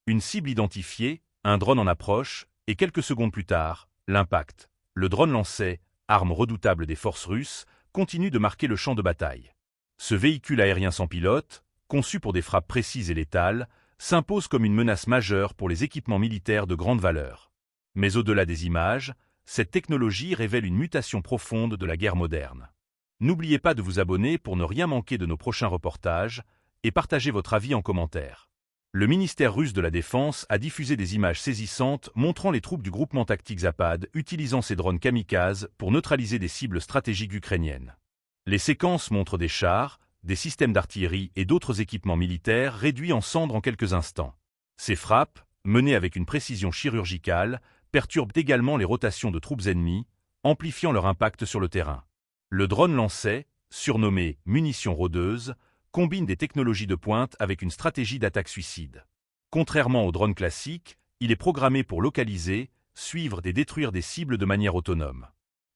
Une cible identifiée, un drone en approche, et quelques secondes plus tard, l'impact. Le drone lancé, arme redoutable des forces russes, continue de marquer le champ de bataille. Ce véhicule aérien sans pilote, conçu pour des frappes précises et létales, s'impose comme une menace majeure pour les équipements militaires de grande valeur. Mais au-delà des images, cette technologie révèle une mutation profonde de la guerre moderne. N'oubliez pas de vous abonner pour ne rien manquer de nos prochains reportages et partagez votre avis en commentaire. Le ministère russe de la Défense a diffusé des images saisissantes montrant les troupes du groupement tactique Zapad utilisant ces drones kamikazes pour neutraliser des cibles stratégiques ukrainiennes. Les séquences montrent des chars, des systèmes d'artillerie et d'autres équipements militaires réduits en cendres en quelques instants. Ces frappes, menées avec une précision chirurgicale, perturbent également les rotations de troupes ennemies, amplifiant leur impact sur le terrain. Le drone lancé, surnommé « munition rôdeuse », combine des technologies de pointe avec une stratégie d'attaque suicide. Contrairement au drone classique, il est programmé pour localiser, suivre et détruire des cibles de manière autonome.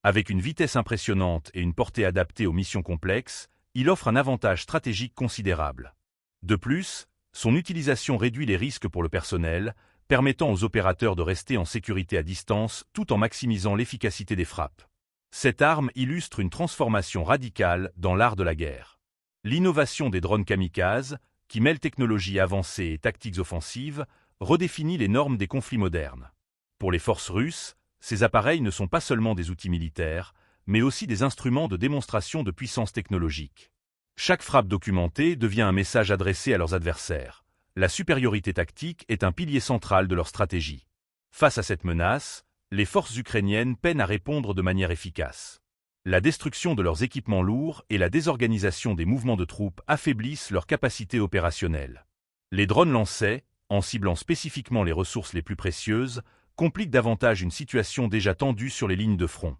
Avec une vitesse impressionnante et une portée adaptée aux missions complexes, il offre un avantage stratégique considérable. De plus, son utilisation réduit les risques pour le personnel, permettant aux opérateurs de rester en sécurité à distance tout en maximisant l'efficacité des frappes. Cette arme illustre une transformation radicale dans l'art de la guerre. L'innovation des drones kamikazes, qui mêlent technologies avancées et tactiques offensives, redéfinit les normes des conflits modernes. Pour les forces russes, ces appareils ne sont pas seulement des outils militaires, mais aussi des instruments de démonstration de puissance technologique. Chaque frappe documentée devient un message adressé à leurs adversaires. La supériorité tactique est un pilier central de leur stratégie. Face à cette menace, les forces ukrainiennes peinent à répondre de manière efficace. La destruction de leurs équipements lourds et la désorganisation des mouvements de troupes affaiblissent leurs capacités opérationnelles. Les drones lancés, en ciblant spécifiquement les ressources les plus précieuses, compliquent davantage une situation déjà tendue sur les lignes de front.